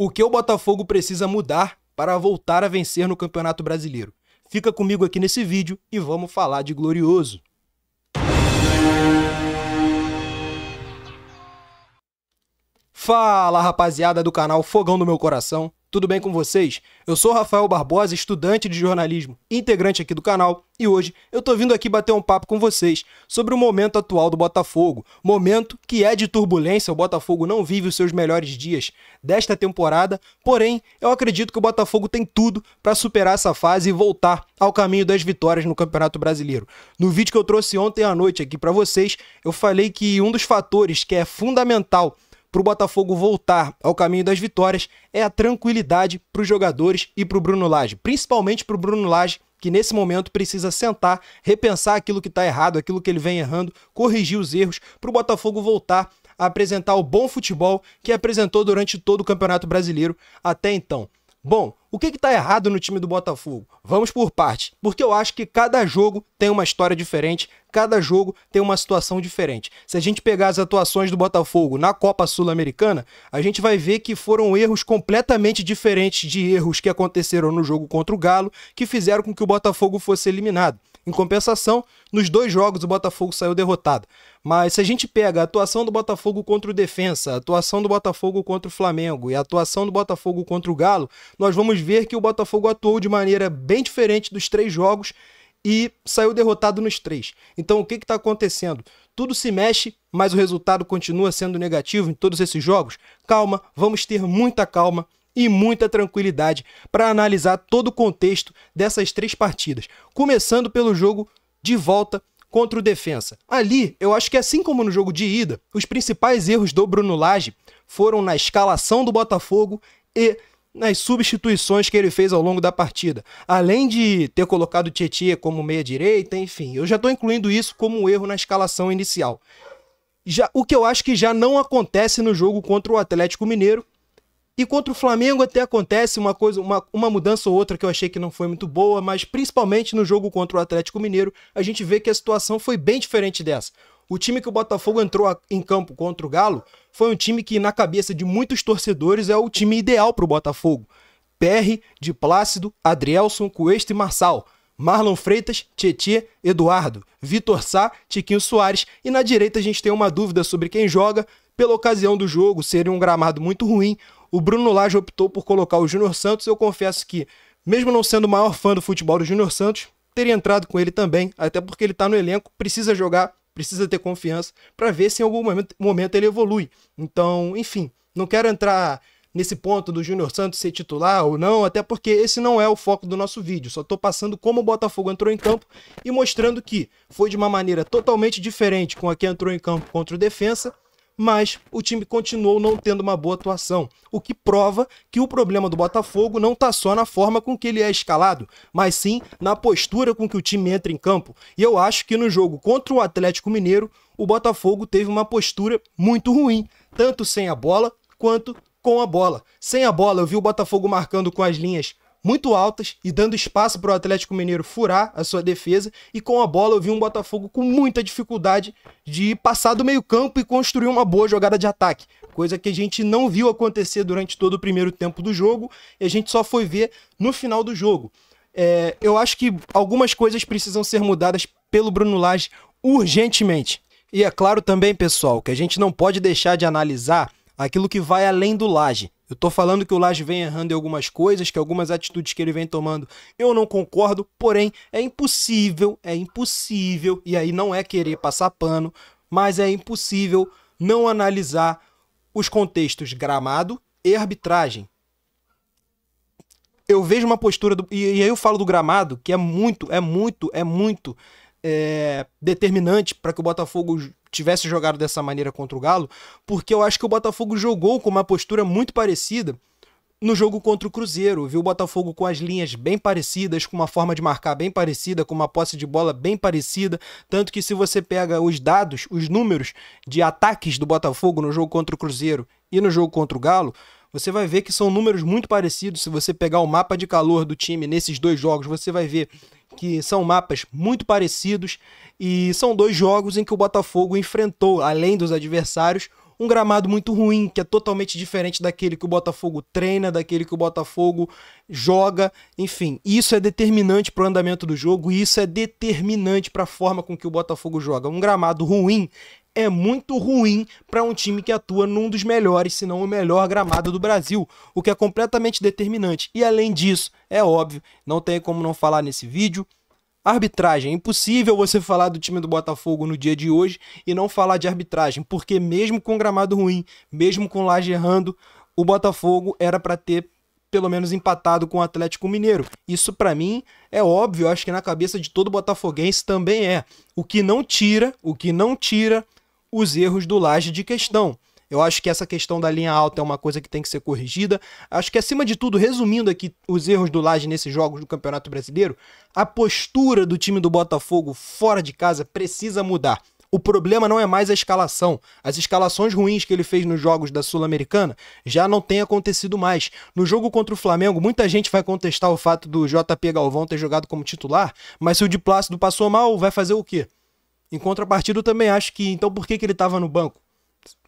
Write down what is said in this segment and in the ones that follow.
O que o Botafogo precisa mudar para voltar a vencer no Campeonato Brasileiro? Fica comigo aqui nesse vídeo e vamos falar de Glorioso. Fala, rapaziada do canal Fogão do Meu Coração, tudo bem com vocês? Eu sou Rafael Barbosa, estudante de jornalismo, integrante aqui do canal, e hoje eu tô vindo aqui bater um papo com vocês sobre o momento atual do Botafogo, momento que é de turbulência. O Botafogo não vive os seus melhores dias desta temporada, porém eu acredito que o Botafogo tem tudo para superar essa fase e voltar ao caminho das vitórias no Campeonato Brasileiro. No vídeo que eu trouxe ontem à noite aqui para vocês, eu falei que um dos fatores que é fundamental para o Botafogo voltar ao caminho das vitórias é a tranquilidade para os jogadores e para o Bruno Lage, principalmente para o Bruno Lage, que nesse momento precisa sentar, repensar aquilo que está errado, aquilo que ele vem errando, corrigir os erros, para o Botafogo voltar a apresentar o bom futebol que apresentou durante todo o Campeonato Brasileiro até então. Bom, o que está errado no time do Botafogo? Vamos por partes, porque eu acho que cada jogo tem uma história diferente, cada jogo tem uma situação diferente. Se a gente pegar as atuações do Botafogo na Copa Sul-Americana, a gente vai ver que foram erros completamente diferentes de erros que aconteceram no jogo contra o Galo, que fizeram com que o Botafogo fosse eliminado. Em compensação, nos dois jogos o Botafogo saiu derrotado. Mas se a gente pega a atuação do Botafogo contra o Defensa, a atuação do Botafogo contra o Flamengo e a atuação do Botafogo contra o Galo, nós vamos ver que o Botafogo atuou de maneira bem diferente dos três jogos e saiu derrotado nos três. Então o que está acontecendo? Tudo se mexe, mas o resultado continua sendo negativo em todos esses jogos? Calma, vamos ter muita calma e muita tranquilidade para analisar todo o contexto dessas três partidas. Começando pelo jogo de volta contra o Defensa. Ali, eu acho que assim como no jogo de ida, os principais erros do Bruno Lage foram na escalação do Botafogo e nas substituições que ele fez ao longo da partida. Além de ter colocado o Tietê como meia-direita, enfim, eu já estou incluindo isso como um erro na escalação inicial. O que eu acho que já não acontece no jogo contra o Atlético Mineiro. E contra o Flamengo até acontece uma mudança ou outra que eu achei que não foi muito boa, mas principalmente no jogo contra o Atlético Mineiro, a gente vê que a situação foi bem diferente dessa. O time que o Botafogo entrou em campo contra o Galo foi um time que, na cabeça de muitos torcedores, é o time ideal para o Botafogo. PR, de Plácido, Adrielson, Cuesta e Marçal. Marlon Freitas, Tietê, Eduardo, Vitor Sá, Tiquinho Soares, e na direita a gente tem uma dúvida sobre quem joga. Pela ocasião do jogo, seria um gramado muito ruim, o Bruno Lage optou por colocar o Júnior Santos. Eu confesso que, mesmo não sendo o maior fã do futebol do Júnior Santos, teria entrado com ele também, até porque ele está no elenco, precisa jogar, precisa ter confiança, para ver se em algum momento ele evolui. Então, enfim, não quero entrar nesse ponto do Júnior Santos ser titular ou não, até porque esse não é o foco do nosso vídeo. Só estou passando como o Botafogo entrou em campo e mostrando que foi de uma maneira totalmente diferente com a que entrou em campo contra o Defensa, mas o time continuou não tendo uma boa atuação, o que prova que o problema do Botafogo não está só na forma com que ele é escalado, mas sim na postura com que o time entra em campo. E eu acho que no jogo contra o Atlético Mineiro, o Botafogo teve uma postura muito ruim, tanto sem a bola quanto com a bola. Sem a bola, eu vi o Botafogo marcando com as linhas muito altas e dando espaço para o Atlético Mineiro furar a sua defesa, e com a bola eu vi um Botafogo com muita dificuldade de passar do meio campo e construir uma boa jogada de ataque, coisa que a gente não viu acontecer durante todo o primeiro tempo do jogo e a gente só foi ver no final do jogo. Eu acho que algumas coisas precisam ser mudadas pelo Bruno Lage urgentemente. E é claro também, pessoal, que a gente não pode deixar de analisar aquilo que vai além do Lage. Eu tô falando que o Lage vem errando em algumas coisas, que algumas atitudes que ele vem tomando eu não concordo, porém é impossível, e aí não é querer passar pano, mas é impossível não analisar os contextos gramado e arbitragem. Eu vejo uma postura, e aí eu falo do gramado, que é muito determinante para que o Botafogo tivesse jogado dessa maneira contra o Galo, porque eu acho que o Botafogo jogou com uma postura muito parecida no jogo contra o Cruzeiro. Viu o Botafogo com as linhas bem parecidas, com uma forma de marcar bem parecida, com uma posse de bola bem parecida, tanto que se você pega os dados, os números de ataques do Botafogo no jogo contra o Cruzeiro e no jogo contra o Galo, você vai ver que são números muito parecidos. Se você pegar o mapa de calor do time nesses dois jogos, você vai ver que são mapas muito parecidos e são dois jogos em que o Botafogo enfrentou, além dos adversários, um gramado muito ruim, que é totalmente diferente daquele que o Botafogo treina, daquele que o Botafogo joga, enfim. Isso é determinante para o andamento do jogo e isso é determinante para a forma com que o Botafogo joga. Um gramado ruim é muito ruim para um time que atua num dos melhores, se não o melhor gramado do Brasil, o que é completamente determinante. E além disso, é óbvio, não tem como não falar nesse vídeo, arbitragem. É impossível você falar do time do Botafogo no dia de hoje e não falar de arbitragem, porque mesmo com gramado ruim, mesmo com Lage errando, o Botafogo era para ter pelo menos empatado com o Atlético Mineiro. Isso para mim é óbvio, acho que na cabeça de todo botafoguense também é. O que não tira os erros do Lage de questão. Eu acho que essa questão da linha alta é uma coisa que tem que ser corrigida. Acho que, acima de tudo, resumindo aqui os erros do Lage nesses jogos do Campeonato Brasileiro, a postura do time do Botafogo fora de casa precisa mudar. O problema não é mais a escalação. As escalações ruins que ele fez nos jogos da Sul-Americana já não tem acontecido mais. No jogo contra o Flamengo, muita gente vai contestar o fato do JP Galvão ter jogado como titular, mas se o Di Plácido passou mal, vai fazer o quê? Em contrapartida, eu também acho que, então, por que ele estava no banco?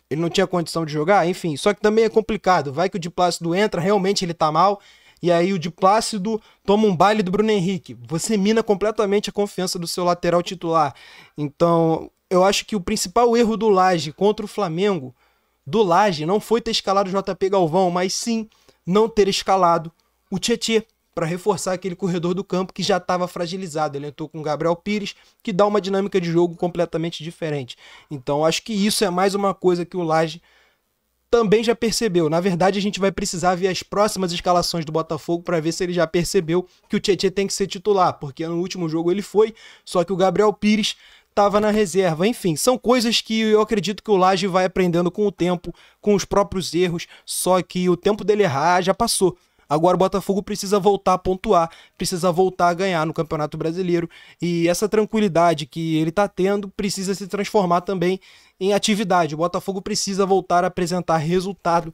Ele não tinha condição de jogar? Enfim, só que também é complicado. Vai que o Di Plácido entra, realmente ele tá mal, e aí o Di Plácido toma um baile do Bruno Henrique. Você mina completamente a confiança do seu lateral titular. Então, eu acho que o principal erro do Lage contra o Flamengo, do Lage, não foi ter escalado o JP Galvão, mas sim não ter escalado o Tietê, para reforçar aquele corredor do campo que já estava fragilizado. Ele entrou com o Gabriel Pires, que dá uma dinâmica de jogo completamente diferente. Então, acho que isso é mais uma coisa que o Lage também já percebeu. Na verdade, a gente vai precisar ver as próximas escalações do Botafogo para ver se ele já percebeu que o Tietê tem que ser titular, porque no último jogo ele foi, só que o Gabriel Pires estava na reserva. Enfim, são coisas que eu acredito que o Lage vai aprendendo com o tempo, com os próprios erros, só que o tempo dele errar já passou. Agora o Botafogo precisa voltar a pontuar, precisa voltar a ganhar no Campeonato Brasileiro e essa tranquilidade que ele está tendo precisa se transformar também em atividade. O Botafogo precisa voltar a apresentar resultado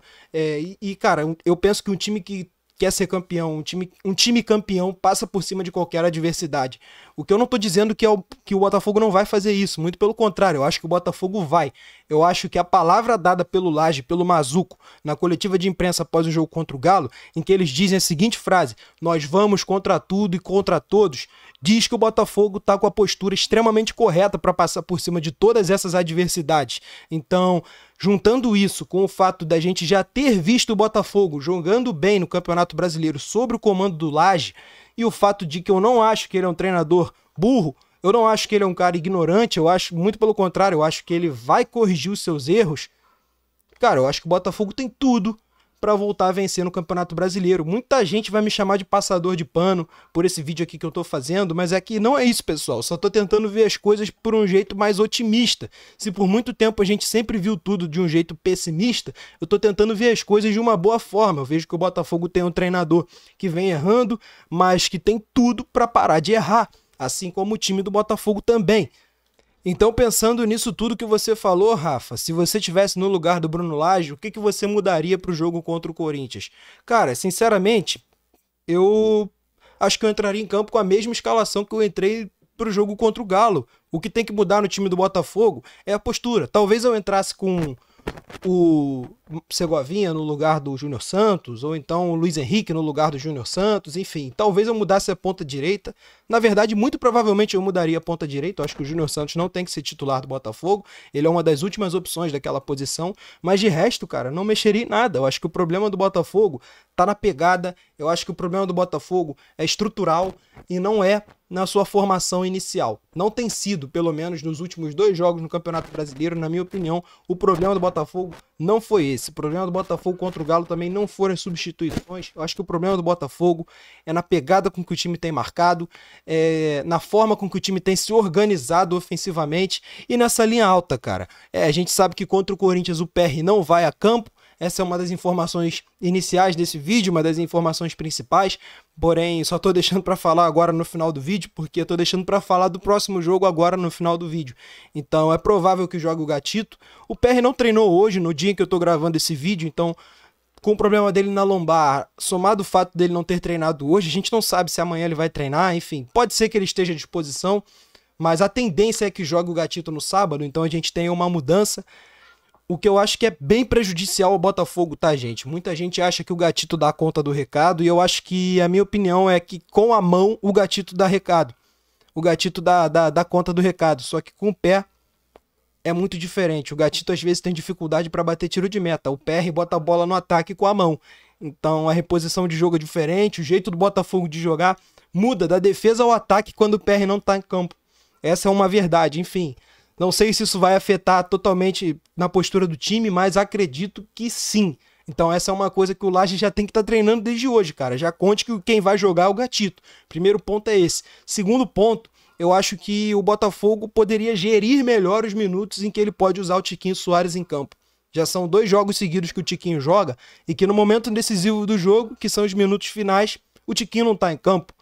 cara, eu penso que um time que quer ser campeão, um time campeão passa por cima de qualquer adversidade. O que eu não estou dizendo que o Botafogo não vai fazer isso, muito pelo contrário, eu acho que o Botafogo vai. Eu acho que a palavra dada pelo Lage, pelo Mazuco, na coletiva de imprensa após o jogo contra o Galo, em que eles dizem a seguinte frase: nós vamos contra tudo e contra todos, diz que o Botafogo está com a postura extremamente correta para passar por cima de todas essas adversidades. Então, juntando isso com o fato da gente já ter visto o Botafogo jogando bem no Campeonato Brasileiro sob o comando do Lage, e o fato de que eu não acho que ele é um treinador burro, eu não acho que ele é um cara ignorante, eu acho, muito pelo contrário, eu acho que ele vai corrigir os seus erros. Cara, eu acho que o Botafogo tem tudo para voltar a vencer no Campeonato Brasileiro. Muita gente vai me chamar de passador de pano por esse vídeo aqui que eu tô fazendo, mas é que não é isso, pessoal. Só tô tentando ver as coisas por um jeito mais otimista. Se por muito tempo a gente sempre viu tudo de um jeito pessimista, eu tô tentando ver as coisas de uma boa forma. Eu vejo que o Botafogo tem um treinador que vem errando, mas que tem tudo para parar de errar, assim como o time do Botafogo também. Então, pensando nisso tudo que você falou, Rafa, se você estivesse no lugar do Bruno Lage, o que você mudaria para o jogo contra o Corinthians? Cara, sinceramente, eu acho que eu entraria em campo com a mesma escalação que eu entrei para o jogo contra o Galo. O que tem que mudar no time do Botafogo é a postura. Talvez eu entrasse com o Segovinha no lugar do Júnior Santos, ou então o Luiz Henrique no lugar do Júnior Santos, enfim, talvez eu mudasse a ponta direita. Na verdade, muito provavelmente eu mudaria a ponta direita. Eu acho que o Júnior Santos não tem que ser titular do Botafogo, ele é uma das últimas opções daquela posição, mas de resto, cara, não mexeria em nada. Eu acho que o problema do Botafogo tá na pegada, eu acho que o problema do Botafogo é estrutural e não é na sua formação inicial. Não tem sido, pelo menos nos últimos 2 jogos no Campeonato Brasileiro, na minha opinião, o problema do Botafogo não foi esse. O problema do Botafogo contra o Galo também não foram as substituições. Eu acho que o problema do Botafogo é na pegada com que o time tem marcado, na forma com que o time tem se organizado ofensivamente e nessa linha alta, cara. A gente sabe que contra o Corinthians o PR não vai a campo. Essa é uma das informações iniciais desse vídeo, uma das informações principais, porém só tô deixando para falar agora no final do vídeo, porque eu tô deixando para falar do próximo jogo agora no final do vídeo. Então é provável que jogue o Gatito. O PR não treinou hoje, no dia em que eu tô gravando esse vídeo, então com o problema dele na lombar, somado o fato dele não ter treinado hoje, a gente não sabe se amanhã ele vai treinar, enfim, pode ser que ele esteja à disposição, mas a tendência é que jogue o Gatito no sábado, então a gente tenha uma mudança. O que eu acho que é bem prejudicial ao Botafogo, tá, gente? Muita gente acha que o Gatito dá conta do recado, e eu acho que a minha opinião é que com a mão o Gatito dá recado. O Gatito dá conta do recado, só que com o pé é muito diferente. O Gatito às vezes tem dificuldade para bater tiro de meta. O PR bota a bola no ataque com a mão. Então a reposição de jogo é diferente, o jeito do Botafogo de jogar muda da defesa ao ataque quando o PR não tá em campo. Essa é uma verdade, enfim. Não sei se isso vai afetar totalmente na postura do time, mas acredito que sim. Então essa é uma coisa que o Laje já tem que estar treinando desde hoje, cara. Já conte que quem vai jogar é o Gatito. Primeiro ponto é esse. Segundo ponto, eu acho que o Botafogo poderia gerir melhor os minutos em que ele pode usar o Tiquinho Soares em campo. Já são 2 jogos seguidos que o Tiquinho joga e que no momento decisivo do jogo, que são os minutos finais, o Tiquinho não está em campo.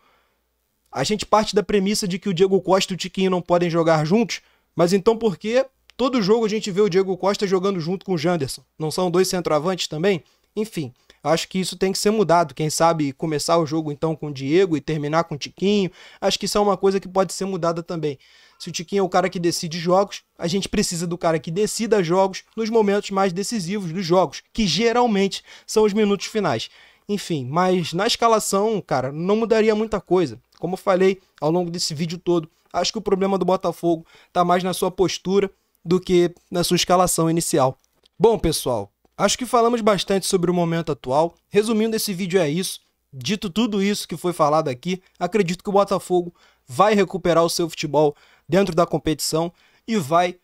A gente parte da premissa de que o Diego Costa e o Tiquinho não podem jogar juntos, mas então por que todo jogo a gente vê o Diego Costa jogando junto com o Janderson? Não são 2 centroavantes também? Enfim, acho que isso tem que ser mudado. Quem sabe começar o jogo então com o Diego e terminar com o Tiquinho. Acho que isso é uma coisa que pode ser mudada também. Se o Tiquinho é o cara que decide jogos, a gente precisa do cara que decida jogos nos momentos mais decisivos dos jogos, que geralmente são os minutos finais. Enfim, mas na escalação, cara, não mudaria muita coisa. Como eu falei ao longo desse vídeo todo, acho que o problema do Botafogo tá mais na sua postura do que na sua escalação inicial. Bom, pessoal, acho que falamos bastante sobre o momento atual. Resumindo, esse vídeo é isso. Dito tudo isso que foi falado aqui, acredito que o Botafogo vai recuperar o seu futebol dentro da competição e vai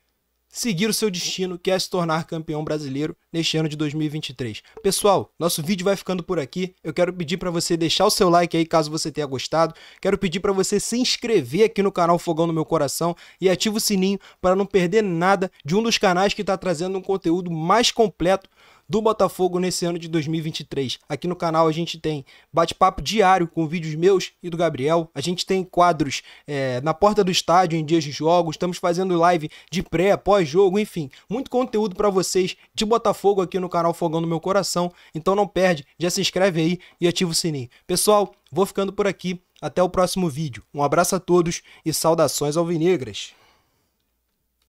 seguir o seu destino, que é se tornar campeão brasileiro neste ano de 2023. Pessoal, nosso vídeo vai ficando por aqui. Eu quero pedir para você deixar o seu like aí, caso você tenha gostado. Quero pedir para você se inscrever aqui no canal Fogão no Meu Coração e ativa o sininho para não perder nada de um dos canais que está trazendo um conteúdo mais completo do Botafogo nesse ano de 2023. Aqui no canal a gente tem bate-papo diário com vídeos meus e do Gabriel. A gente tem quadros na porta do estádio em dias de jogos. Estamos fazendo live de pré, pós-jogo, enfim. Muito conteúdo para vocês de Botafogo aqui no canal Fogão no Meu Coração. Então não perde, já se inscreve aí e ativa o sininho. Pessoal, vou ficando por aqui. Até o próximo vídeo. Um abraço a todos e saudações alvinegras.